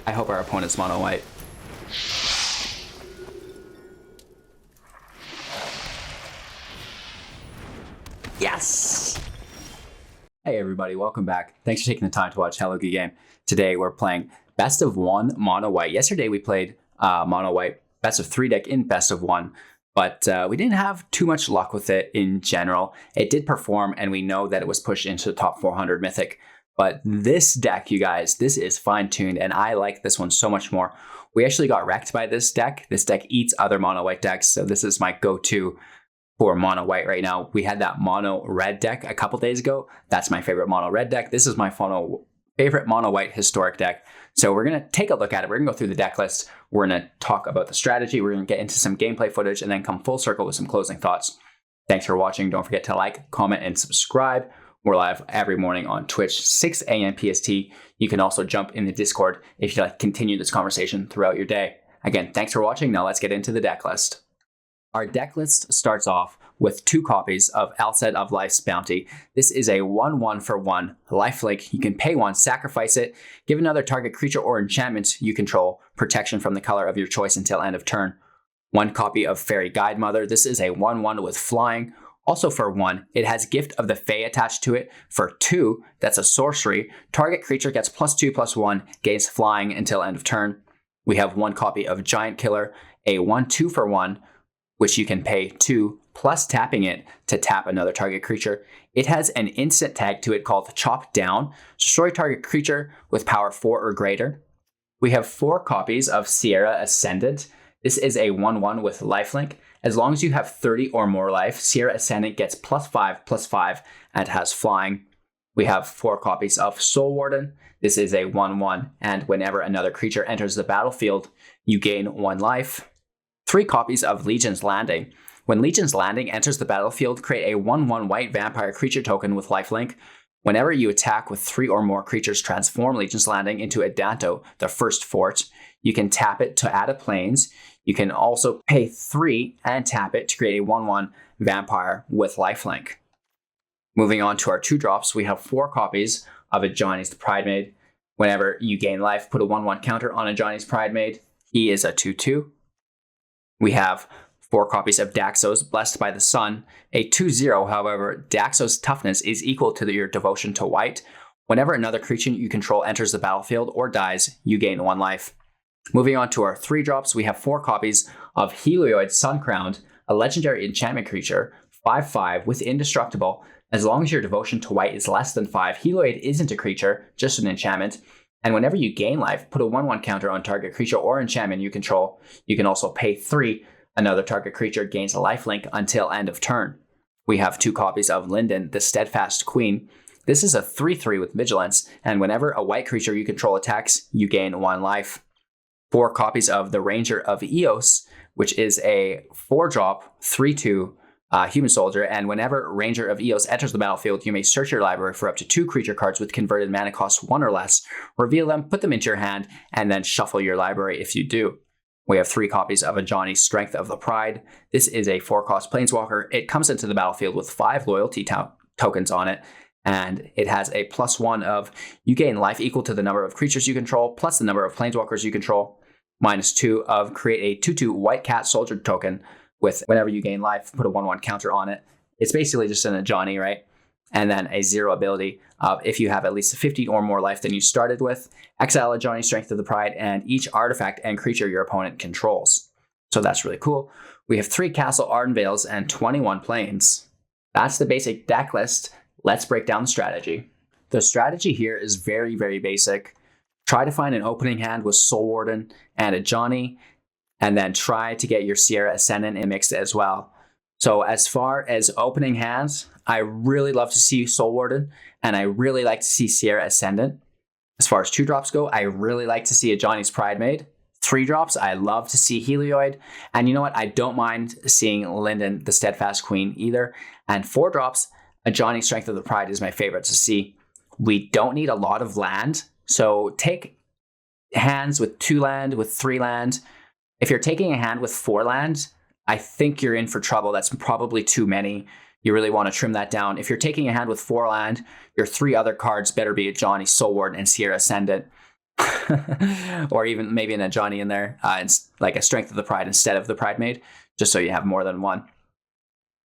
I hope our opponent's mono-white. Yes! Hey everybody, welcome back. Thanks for taking the time to watch Hello Good Game. Today we're playing Best of 1 Mono-White. Yesterday we played Mono-White Best of 3 deck in Best of 1, but we didn't have too much luck with it in general. It did perform, and we know that it was pushed into the top 400 Mythic. But this deck, you guys, this is fine-tuned, and I like this one so much more. We actually got wrecked by this deck. This deck eats other Mono-White decks, so this is my go-to for mono-white right now. We had that mono-red deck a couple days ago. That's my favorite mono-red deck. This is my favorite mono-white historic deck. So we're going to take a look at it. We're going to go through the deck list. We're going to talk about the strategy. We're going to get into some gameplay footage and then come full circle with some closing thoughts. Thanks for watching. Don't forget to like, comment, and subscribe. We're live every morning on Twitch, 6 a.m. PST. You can also jump in the Discord if you'd like to continue this conversation throughout your day. Again, thanks for watching. Now let's get into the deck list. Our deck list starts off with 2 copies of Alseid of Life's Bounty. This is a 1/1 for 1 lifelink. You can pay 1, sacrifice it, give another target creature or enchantment you control protection from the color of your choice until end of turn. 1 copy of Fairy Guidemother. This is a 1/1 with flying. Also for 1, it has Gift of the Fae attached to it. For 2, that's a sorcery. Target creature gets +2/+1, gains flying until end of turn. We have 1 copy of Giant Killer, a 1/2 for 1, which you can pay 2 plus tapping it to tap another target creature. It has an instant tag to it called Chop Down. Destroy target creature with power 4 or greater. We have 4 copies of Sierra Ascendant. This is a 1/1 with lifelink. As long as you have 30 or more life, Sierra Ascendant gets +5/+5 and has flying. We have 4 copies of Soul Warden. This is a 1/1, and whenever another creature enters the battlefield, you gain 1 life. 3 copies of Legion's Landing. When Legion's Landing enters the battlefield, create a 1/1 white vampire creature token with lifelink. Whenever you attack with 3 or more creatures, transform Legion's Landing into Adanto, the first fort. You can tap it to add a plains. You can also pay 3 and tap it to create a 1/1 vampire with lifelink. Moving on to our 2-drops, we have 4 copies of Ajani's Pridemate. Whenever you gain life, put a 1/1 counter on Ajani's Pridemate. He is a 2/2. We have 4 copies of Daxos, Blessed by the Sun, a 2/0. However, Daxos' toughness is equal to your devotion to white. Whenever another creature you control enters the battlefield or dies, you gain 1 life. Moving on to our 3-drops, we have 4 copies of Helioid Suncrowned, a legendary enchantment creature, 5/5 with indestructible. As long as your devotion to white is less than 5, Helioid isn't a creature, just an enchantment. And whenever you gain life, put a 1/1 counter on target creature or enchantment you control. You can also pay 3. Another target creature gains a lifelink until end of turn. We have 2 copies of Linden, the Steadfast Queen. This is a 3/3 with vigilance, and whenever a white creature you control attacks, you gain 1 life. 4 copies of the Ranger of Eos, which is a 4-drop, 3/2 human soldier, and whenever Ranger of Eos enters the battlefield, you may search your library for up to 2 creature cards with converted mana cost 1 or less, reveal them, put them into your hand, and then shuffle your library if you do. We have 3 copies of Ajani's Strength of the Pride. This is a 4-cost planeswalker. It comes into the battlefield with 5 loyalty tokens on it, and it has a +1 of you gain life equal to the number of creatures you control, plus the number of planeswalkers you control, -2 of create a 2/2 white cat soldier token with whenever you gain life, put a 1/1 counter on it. It's basically just an Ajani, right? And then a 0 ability of if you have at least 50 or more life than you started with, exile Ajani Strength of the Pride and each artifact and creature your opponent controls. So that's really cool. We have 3 Castle Ardenvales and 21 planes. That's the basic deck list. Let's break down the strategy. The strategy here is very, very basic. Try to find an opening hand with Soul Warden and Ajani, and then try to get your Sierra Ascendant in mixed as well. So as far as opening hands, I really love to see Soul Warden, and I really like to see Sierra Ascendant. As far as 2-drops go, I really like to see Ajani's Pridemate. 3-drops, I love to see Helioid. And you know what? I don't mind seeing Linden, the Steadfast Queen, either. And 4-drops, Ajani's Strength of the Pride is my favorite to see. We don't need a lot of land, so take hands with 2 land, with 3 land. If you're taking a hand with 4 land, I think you're in for trouble. That's probably too many. You really want to trim that down. If you're taking a hand with 4 land, your 3 other cards better be Ajani, Soul Warden, and Sierra Ascendant. or even maybe an Ajani in there, like a Strength of the Pride instead of the Pridemate, just so you have more than one.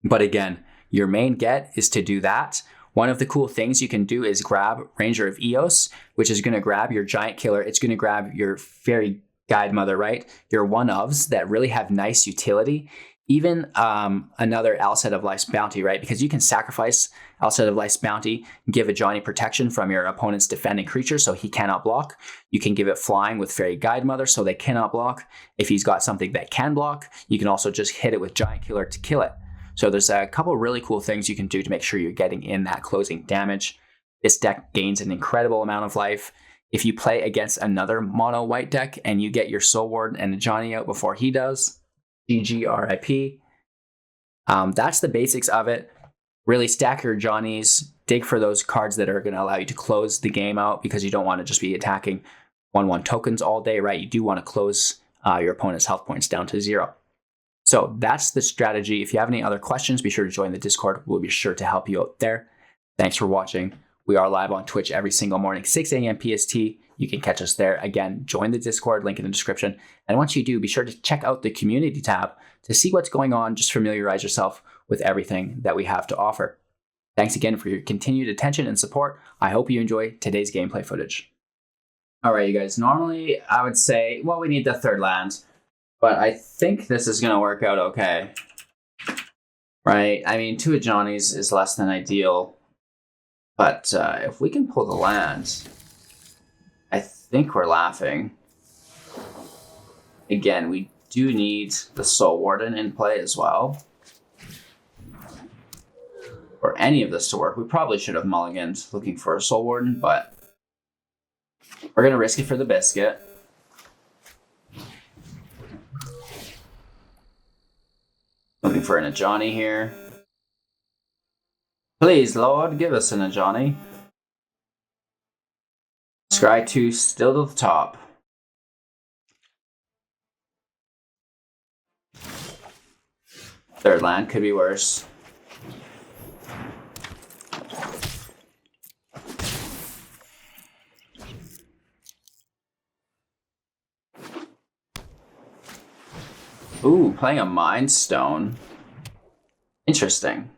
But again, your main get is to do that. One of the cool things you can do is grab Ranger of Eos, which is going to grab your Giant Killer. It's going to grab your Fairy Guide Mother, right? Your one-ofs that really have nice utility. Even another Alseid of Life's Bounty, right? Because you can sacrifice Alseid of Life's Bounty, give Ajani protection from your opponent's defending creature so he cannot block. You can give it flying with Fairy Guide Mother so they cannot block. If he's got something that can block, you can also just hit it with Giant Killer to kill it. So there's a couple really cool things you can do to make sure you're getting in that closing damage. This deck gains an incredible amount of life. If you play against another mono-white deck and you get your Soul Warden and Ajani out before he does, GG RIP. That's the basics of it. Really stack your Johnnies, dig for those cards that are going to allow you to close the game out, because you don't want to just be attacking 1/1 tokens all day, right? You do want to close your opponent's health points down to 0. So that's the strategy. If you have any other questions, be sure to join the Discord. We'll be sure to help you out there. Thanks for watching. We are live on Twitch every single morning, 6 a.m. PST. You can catch us there. Again, join the Discord, link in the description. And once you do, be sure to check out the community tab to see what's going on. Just familiarize yourself with everything that we have to offer. Thanks again for your continued attention and support. I hope you enjoy today's gameplay footage. All right, you guys, normally I would say, well, we need the third land, but I think this is going to work out okay. Right? I mean, 2 Ajani's is less than ideal, but if we can pull the land, I think we're laughing. Again, we do need the Soul Warden in play as well. For any of this to work, we probably should have mulliganed looking for a Soul Warden, but we're going to risk it for the biscuit. Looking for an Ajani here. Please, Lord, give us an Ajani. Scry 2 still to the top. Third land could be worse. Ooh, playing a Mind Stone. Interesting.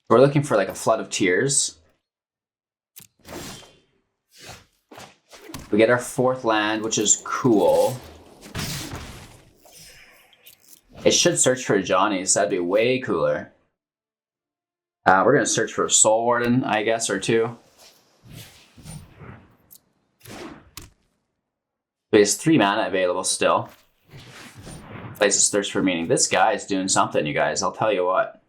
We're looking for like a Flood of Tears. We get our 4th land, which is cool. It should search for Ajani's. That'd be way cooler. We're going to search for a Soul Warden, I guess, or 2. He has 3 mana available still. Plays a Search for Meaning. This guy is doing something, you guys. I'll tell you what.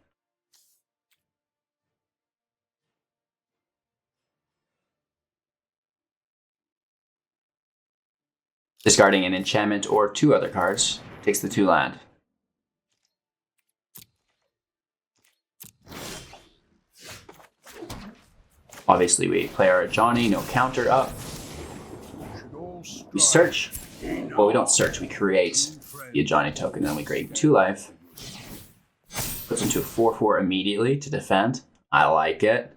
Discarding an enchantment or 2 other cards. Takes the 2 land. Obviously, we play our Ajani, no counter up. We search. Well, we don't search, we create the Ajani token, then we create 2 life. Puts into a 4/4 immediately to defend. I like it.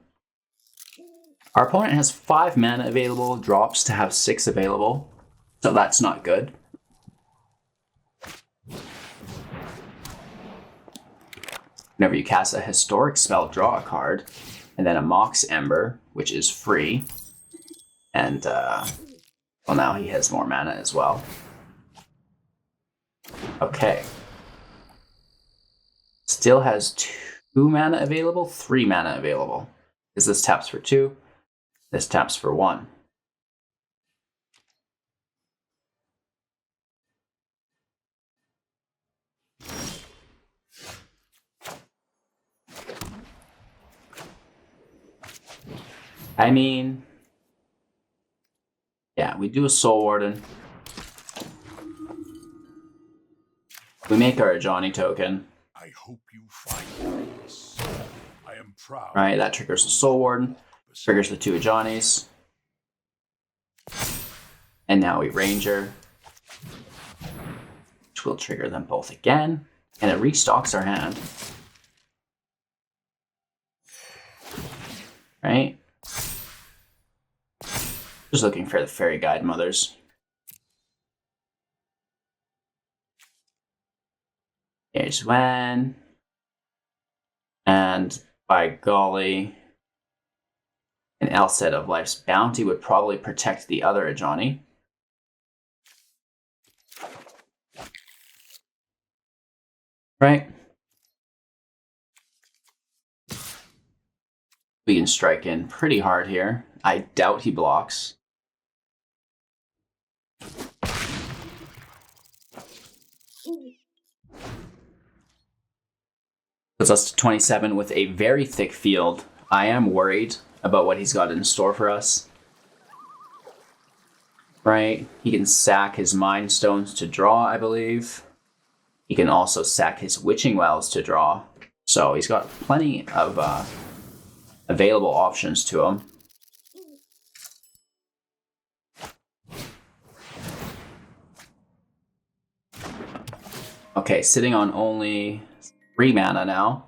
Our opponent has 5 mana available, drops to have 6 available. So that's not good. Whenever you cast a historic spell, draw a card. And then a Mox Ember, which is free. And, well, now he has more mana as well. Okay. Still has 2 mana available, 3 mana available. Because this taps for 2, this taps for 1. I mean, yeah, we do a Soul Warden. We make our Ajani token. I hope you find this. I am proud. Right, that triggers the Soul Warden, triggers the 2 Ajanis. And now we Ranger, which will trigger them both again. And it restocks our hand. Right? Just looking for the fairy guide mothers. Here's when. And by golly, an Alseid of Life's Bounty would probably protect the other Ajani. Right? We can strike in pretty hard here. I doubt he blocks. Puts us to 27 with a very thick field. I am worried about what he's got in store for us. Right? He can sack his Mind Stones to draw, I believe. He can also sack his Witching Wells to draw. So he's got plenty of available options to him. Okay, sitting on only 3 mana now.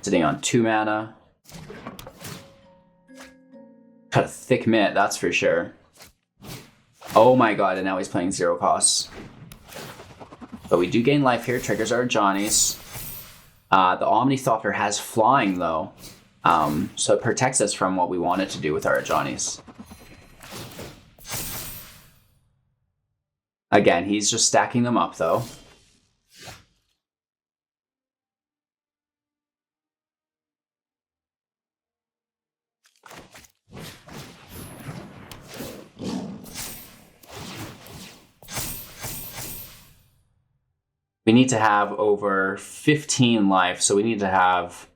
Sitting on 2 mana. Got a thick mitt, that's for sure. Oh my god, and now he's playing 0 costs. But we do gain life here, triggers our Ajani's. The Omnithopter has flying though, so it protects us from what we wanted to do with our Ajani's. Again, he's just stacking them up though. We need to have over 15 life, so we need to have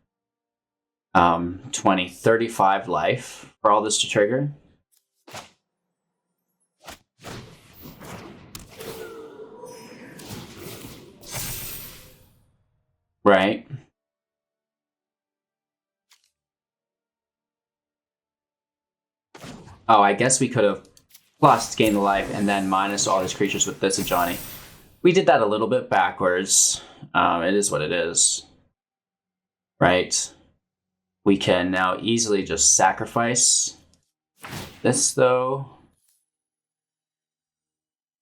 20, 35 life for all this to trigger. Right. Oh, I guess we could have plus gained the life and then minus all his creatures with this Ajani. We did that a little bit backwards. It is what it is. Right. We can now easily just sacrifice this though.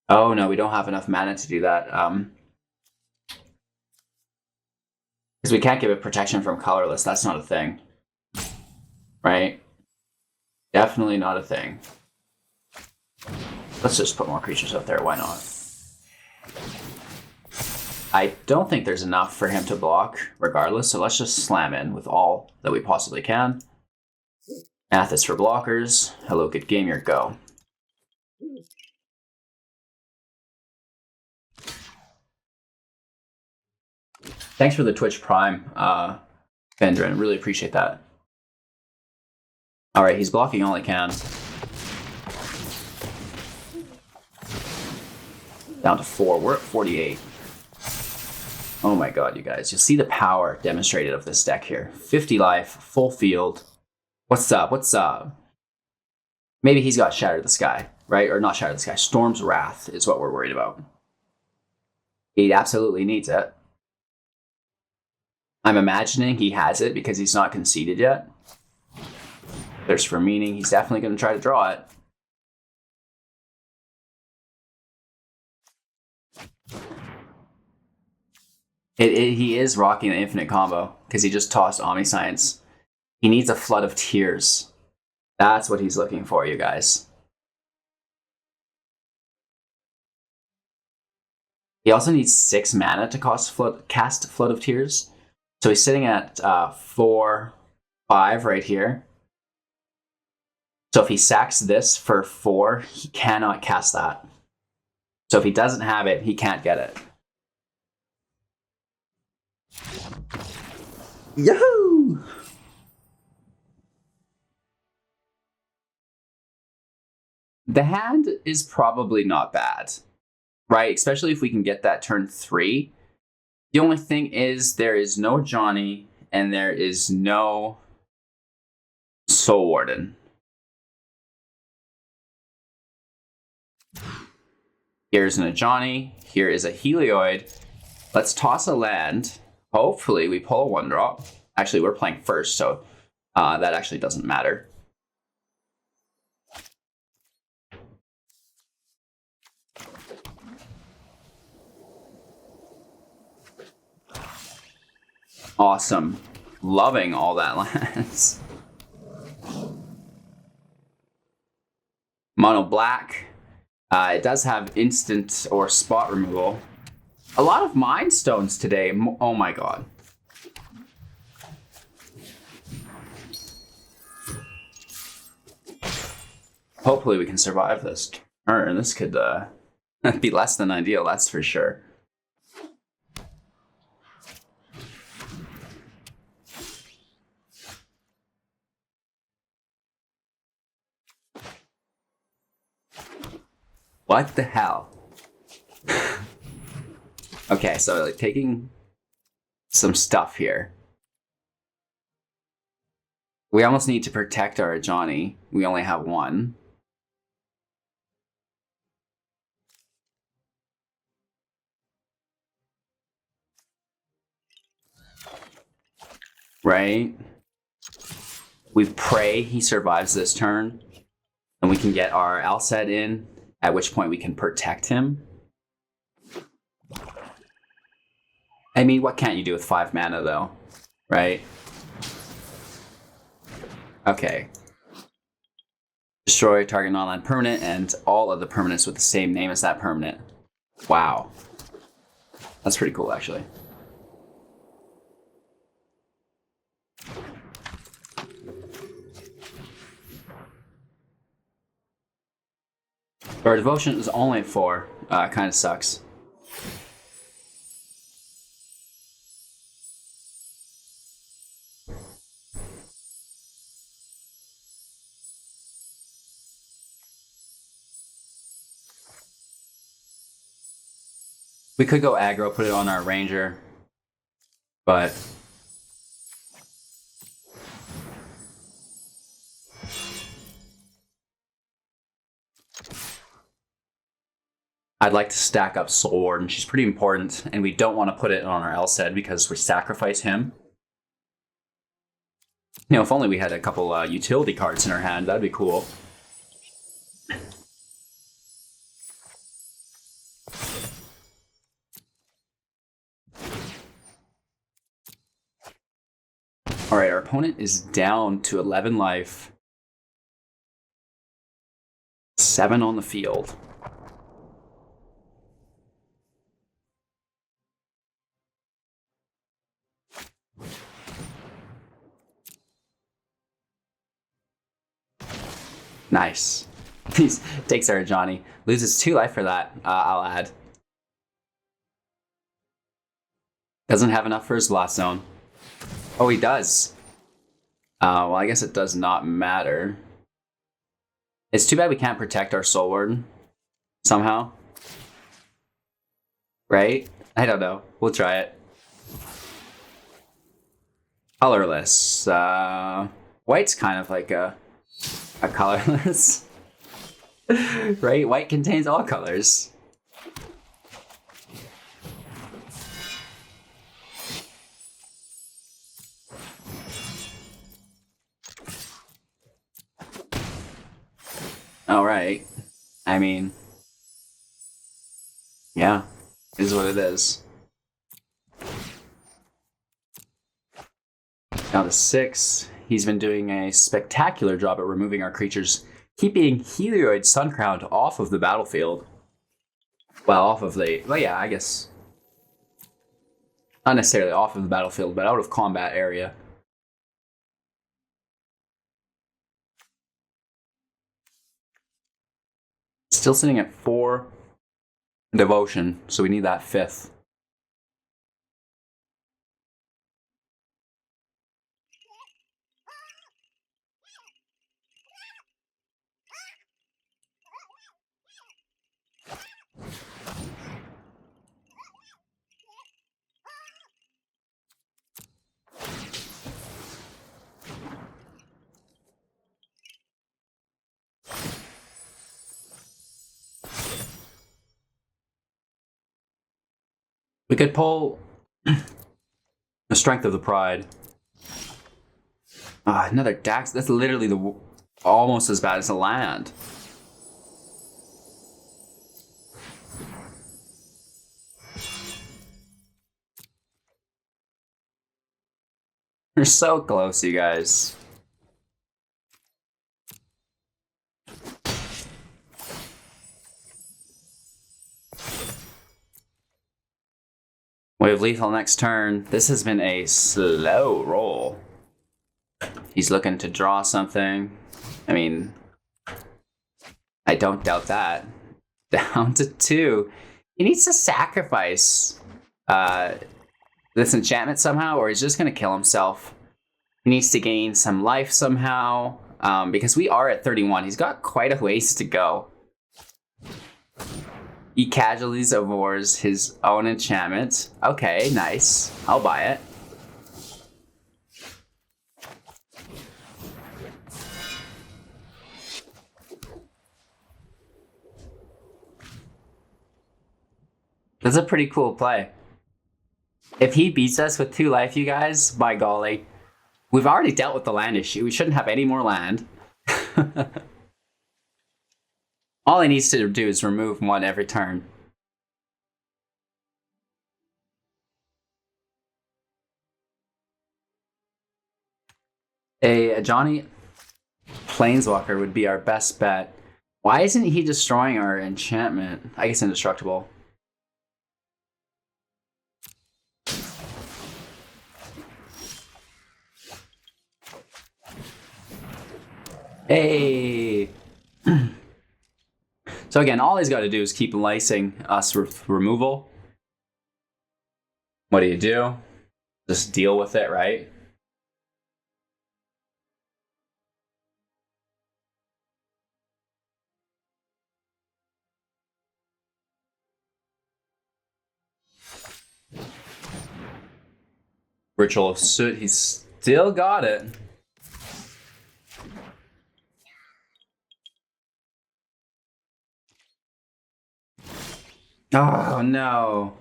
Oh no, we don't have enough mana to do that. Because we can't give it protection from colorless. That's not a thing. Right? Definitely not a thing. Let's just put more creatures out there. Why not? I don't think there's enough for him to block regardless, so let's just slam in with all that we possibly can. Math is for blockers. Hello, good game, your go. Thanks for the Twitch Prime, Vendrin. Really appreciate that. All right, he's blocking all he can. Down to 4. We're at 48. Oh my god, you guys. You'll see the power demonstrated of this deck here. 50 life, full field. What's up? What's up? Maybe he's got Shatter the Sky, right? Or not Shatter the Sky. Storm's Wrath is what we're worried about. He absolutely needs it. I'm imagining he has it because he's not conceded yet. There's for meaning. He's definitely going to try to draw it. He is rocking the infinite combo because he just tossed Omniscience. He needs a Flood of Tears. That's what he's looking for, you guys. He also needs 6 mana to cast Flood of Tears. So he's sitting at 4, 5 right here. So if he sacks this for 4, he cannot cast that. So if he doesn't have it, he can't get it. Yahoo! The hand is probably not bad, right? Especially if we can get that turn 3. The only thing is there is no Ajani and there is no Soul Warden. Here's an Ajani. Here is a Helioid. Let's toss a land. Hopefully we pull a 1-drop. Actually, we're playing first, so that actually doesn't matter. Awesome. Loving all that lands. Mono black. It does have instant or spot removal. A lot of Mind Stones today. Oh my god. Hopefully we can survive this turn. This could be less than ideal, that's for sure. What the hell? Okay, so like taking some stuff here. We almost need to protect our Ajani. We only have one. Right? We pray he survives this turn. And we can get our Alseid in, at which point we can protect him. I mean, what can't you do with 5 mana, though? Right? Okay. Destroy target non-land permanent and all of the permanents with the same name as that permanent. Wow. That's pretty cool, actually. Our devotion is only at 4. Kind of sucks. We could go aggro, put it on our ranger, but I'd like to stack up Soul Warden. She's pretty important, and we don't want to put it on our Alseid because we sacrifice him. You know, if only we had a couple utility cards in our hand, that'd be cool. All right, our opponent is down to 11 life. 7 on the field. Nice. He takes our Ajani. Loses 2 life for that, I'll add. Doesn't have enough for his Blast Zone. Oh, he does. Well, I guess it does not matter. It's too bad we can't protect our Soul Warden somehow. Right? I don't know. We'll try it. Colorless. White's kind of like a colorless. Right? White contains all colors. All right. I mean, yeah, it is what it is. Down to 6. He's been doing a spectacular job at removing our creatures, keeping Helioid Suncrowned off of the battlefield. Well, off of the... Well, yeah, I guess... Not necessarily off of the battlefield, but out of combat area. Still sitting at 4 devotion, so we need that 5th. We could pull the Strength of the Pride. Another Dax. That's literally almost as bad as a land. You're so close, you guys. We have lethal next turn. This has been a slow roll. He's looking to draw something. I mean, I don't doubt that. Down to 2. He needs to sacrifice this enchantment somehow, or he's just going to kill himself. He needs to gain some life somehow, because we are at 31. He's got quite a ways to go. He casualties of wars his own enchantment. Okay, nice. I'll buy it. That's a pretty cool play. If he beats us with 2 life, you guys, by golly. We've already dealt with the land issue. We shouldn't have any more land. All he needs to do is remove 1 every turn. A Ajani Planeswalker would be our best bet. Why isn't he destroying our enchantment? I guess indestructible. Hey! So again, all he's got to do is keep lacing us with removal. What do? Just deal with it, right? Ritual of Soot, he's still got it. Oh no.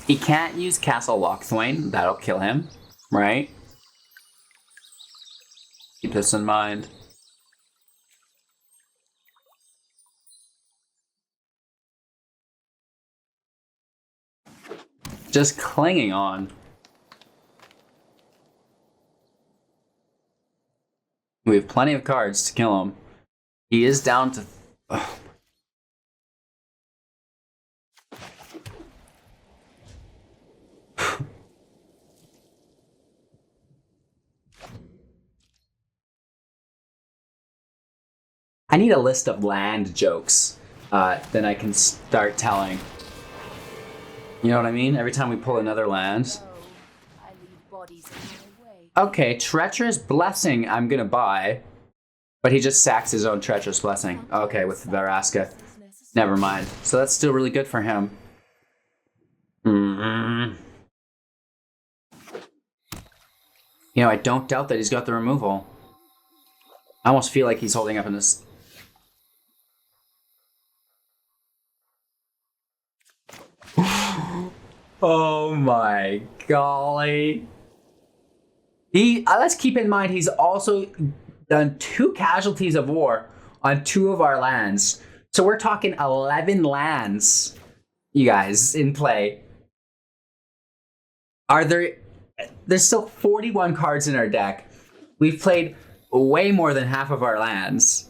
He can't use Castle Lochthwain, that'll kill him, right? Keep this in mind. Just clinging on. We have plenty of cards to kill him. He is down to... Oh. I need a list of land jokes then I can start telling. You know what I mean? Every time we pull another land. Okay, Treacherous Blessing I'm gonna buy. But he just sacks his own Treacherous Blessing. Okay, with Varaska. Never mind. So that's still really good for him. You know, I don't doubt that he's got the removal. I almost feel like he's holding up in this. Oh my golly. Let's keep in mind he's also done 2 casualties of war on 2 of our lands. So we're talking 11 lands, you guys, in play. There's still 41 cards in our deck. We've played way more than half of our lands.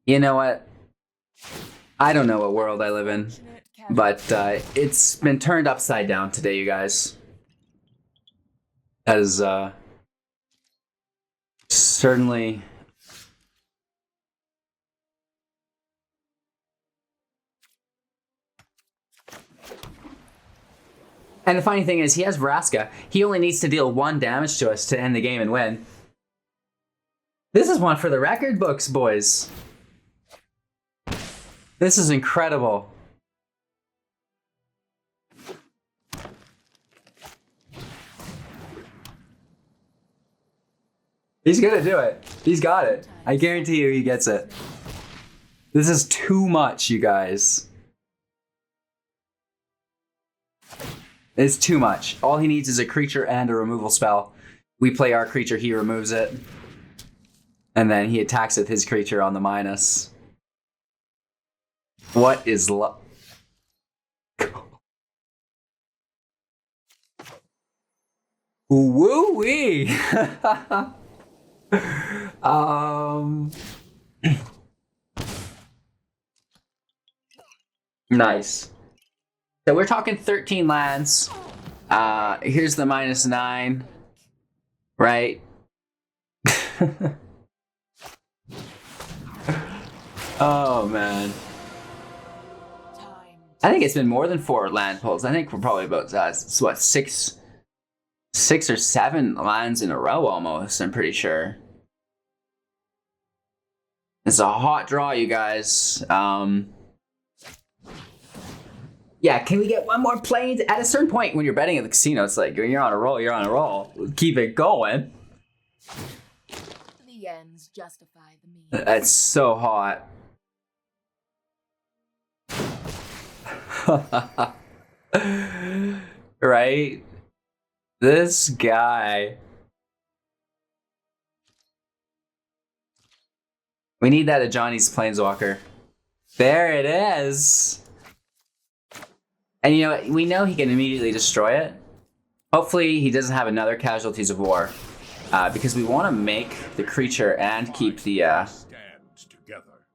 You know what? I don't know what world I live in, but it's been turned upside down today, you guys. That is certainly... And the funny thing is, he has Vraska. He only needs to deal 1 damage to us to end the game and win. This is one for the record books, boys. This is incredible. He's gonna do it. He's got it. I guarantee you he gets it. This is too much, you guys. It's too much. All he needs is a creature and a removal spell. We play our creature, he removes it. And then he attacks with his creature on the minus. What is Woo-wee! Nice. So we're talking 13 lands. Here's the -9. Right? Oh, man. I think it's been more than 4 land pulls. I think we're probably about, what, 6 or 7 lands in a row almost, I'm pretty sure. It's a hot draw, you guys. Yeah, can we get one more play? At a certain point when you're betting at the casino, it's like, you're on a roll, you're on a roll. Keep it going. The ends justify the means. That's so hot. Right? This guy. We need that Ajani's Planeswalker. There it is. And you know, we know he can immediately destroy it. Hopefully he doesn't have another Casualties of War. Because we want to make the creature and keep the... Stand together.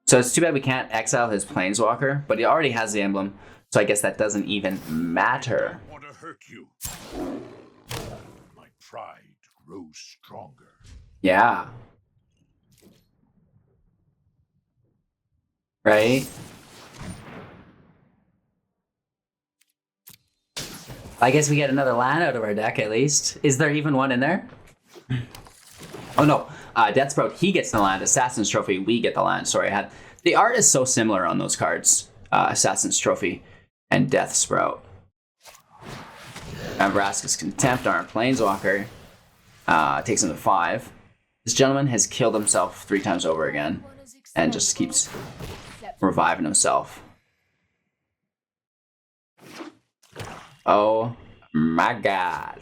So it's too bad we can't exile his Planeswalker, but he already has the emblem, so I guess that doesn't even matter. I want to hurt you. My pride grows stronger. Yeah. Right? I guess we get another land out of our deck at least. Is there even one in there? Oh no, Death Sprout, he gets the land. Assassin's Trophy, we get the land. Sorry, the art is so similar on those cards. Assassin's Trophy and Death Sprout. Vraska's Contempt, our Planeswalker, takes him to 5. This gentleman has killed himself 3 times over again and just keeps reviving himself. Oh my god.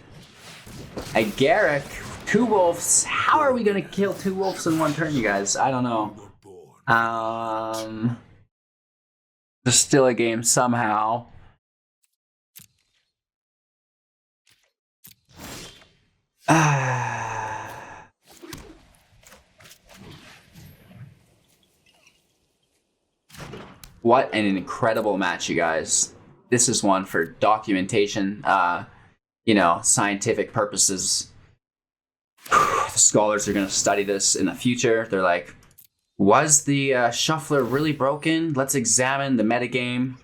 A Garrick, 2 wolves. How are we gonna kill 2 wolves in one turn, you guys? I don't know. There's still a game somehow. What an incredible match, you guys. This is one for documentation, you know, scientific purposes. The scholars are going to study this in the future. They're like, was the shuffler really broken? Let's examine the metagame.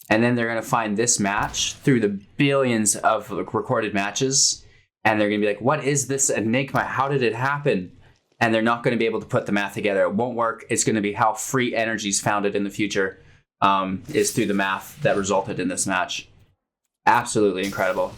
And then they're going to find this match through the billions of recorded matches. And they're going to be like, what is this enigma? How did it happen? And they're not going to be able to put the math together. It won't work. It's going to be how free energy is founded in the future. Is through the math that resulted in this match. Absolutely incredible.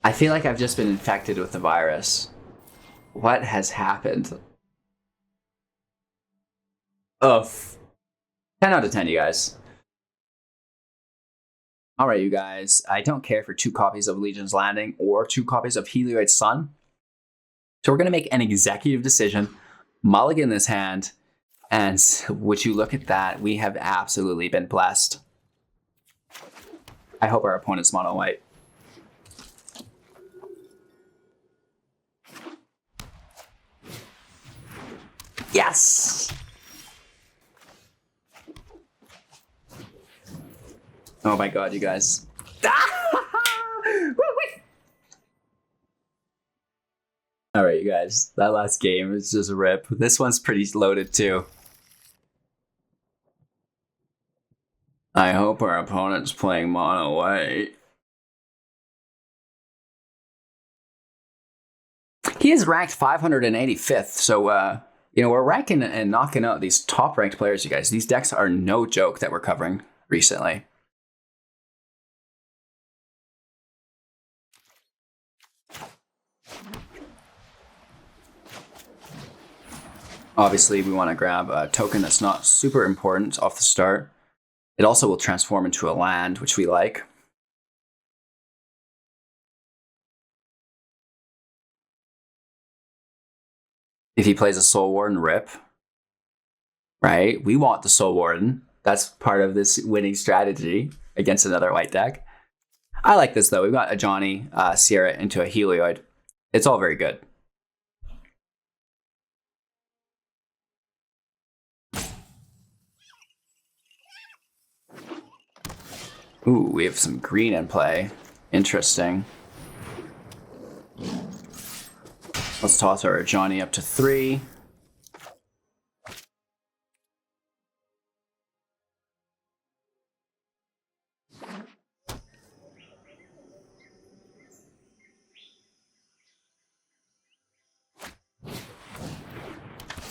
I feel like I've just been infected with the virus. What has happened? Oh, 10 out of 10, you guys. All right, you guys. I don't care for 2 copies of Legion's Landing or 2 copies of Helioid Sun. So we're going to make an executive decision, mulligan this hand, and would you look at that? We have absolutely been blessed. I hope our opponent's mono-white. Yes! Oh my god, you guys. Alright, you guys. That last game is just a rip. This one's pretty loaded too. I hope our opponent's playing mono-white. He is ranked 585th, so you know, we're ranking and knocking out these top ranked players, you guys. These decks are no joke that we're covering recently. Obviously, we want to grab a token that's not super important off the start. It also will transform into a land, which we like. If he plays a Soul Warden, rip. Right? We want the Soul Warden. That's part of this winning strategy against another white deck. I like this, though. We've got Ajani, Sierra into a Helioid. It's all very good. Ooh, we have some green in play. Interesting. Let's toss our Ajani up to 3.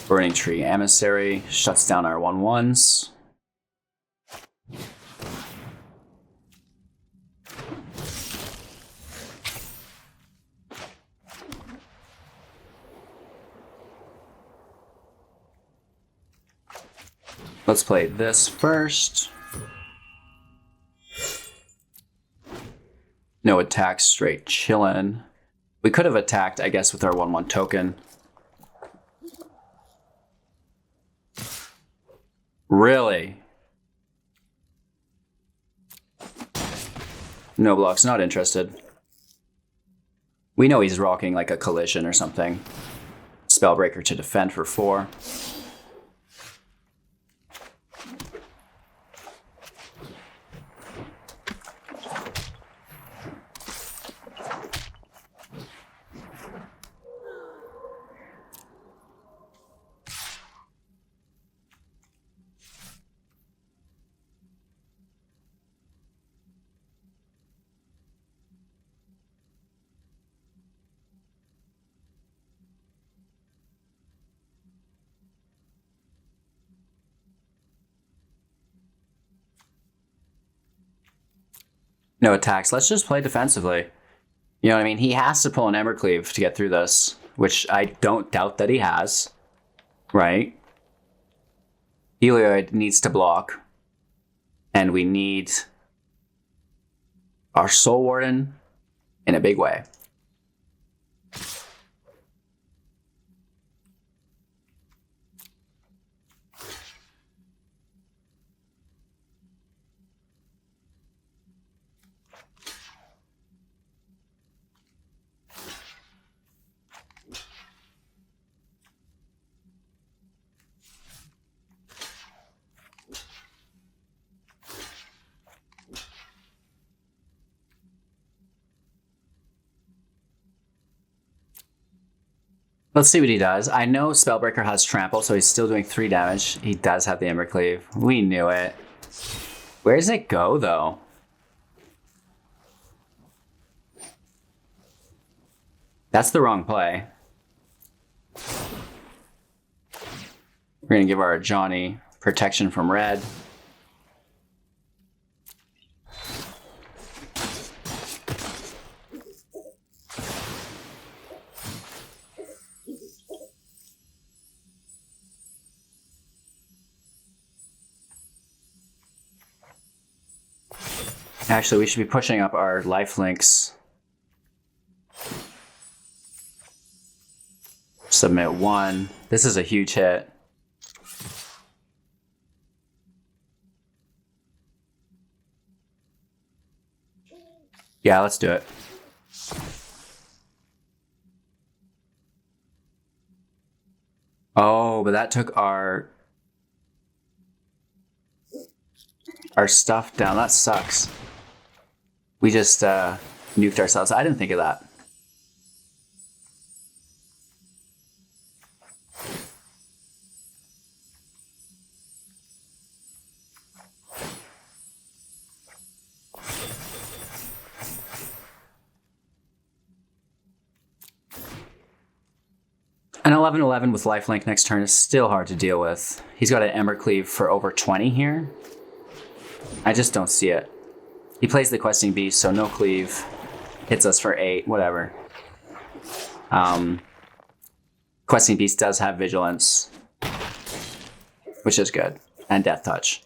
Burning Tree Emissary shuts down our 1/1s. Let's play this first. No attack, straight chillin'. We could have attacked, I guess, with our 1/1 token. Really? No blocks, not interested. We know he's rocking like a collision or something. Spellbreaker to defend for 4. No attacks. Let's just play defensively. You know what I mean? He has to pull an Embercleave to get through this, which I don't doubt that he has. Right? Helioid needs to block. And we need our Soul Warden in a big way. Let's see what he does. I know Spellbreaker has Trample, so he's still doing 3 damage. He does have the Embercleave. We knew it. Where does it go, though? That's the wrong play. We're going to give our Ajani protection from red. Actually, we should be pushing up our lifelinks. Submit 1. This is a huge hit. Yeah, let's do it. Oh, but that took our stuff down. That sucks. We just nuked ourselves. I didn't think of that. An 11/11 with lifelink next turn is still hard to deal with. He's got an Embercleave for over 20 here. I just don't see it. He plays the Questing Beast, so no cleave. Hits us for 8, whatever. Questing Beast does have Vigilance, which is good, and Death Touch.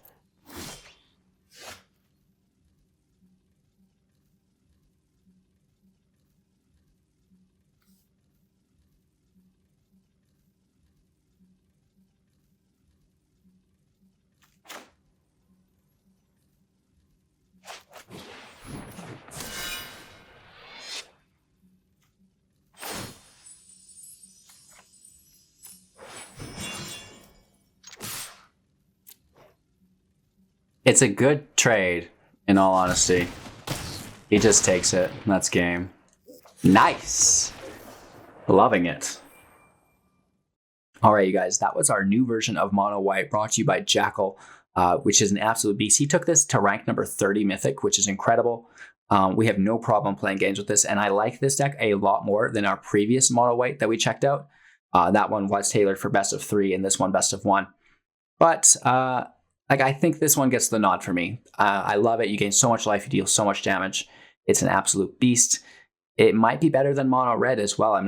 It's a good trade, in all honesty. He just takes it. That's game. Nice! Loving it. Alright, you guys, that was our new version of Mono-White brought to you by Jackl, which is an absolute beast. He took this to rank number 30 Mythic, which is incredible. We have no problem playing games with this, and I like this deck a lot more than our previous Mono-White that we checked out. That one was tailored for best of 3, and this one best of 1. But I think this one gets the nod for me. I love it. You gain so much life, you deal so much damage. It's an absolute beast. It might be better than Mono Red as well.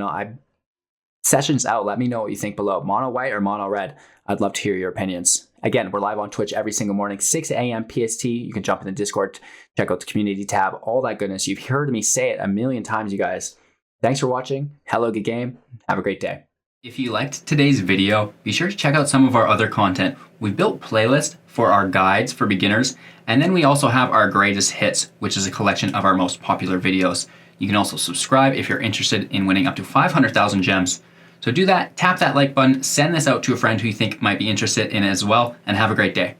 Sessions out. Let me know what you think below. Mono White or Mono Red? I'd love to hear your opinions. Again, we're live on Twitch every single morning, 6 a.m. PST. You can jump in the Discord, check out the community tab, all that goodness. You've heard me say it a million times, you guys. Thanks for watching. Hello, good game. Have a great day. If you liked today's video, be sure to check out some of our other content. We've built playlists for our guides for beginners, and then we also have our greatest hits, which is a collection of our most popular videos. You can also subscribe if you're interested in winning up to 500,000 gems. So do that, tap that like button, send this out to a friend who you think might be interested in it as well, and have a great day.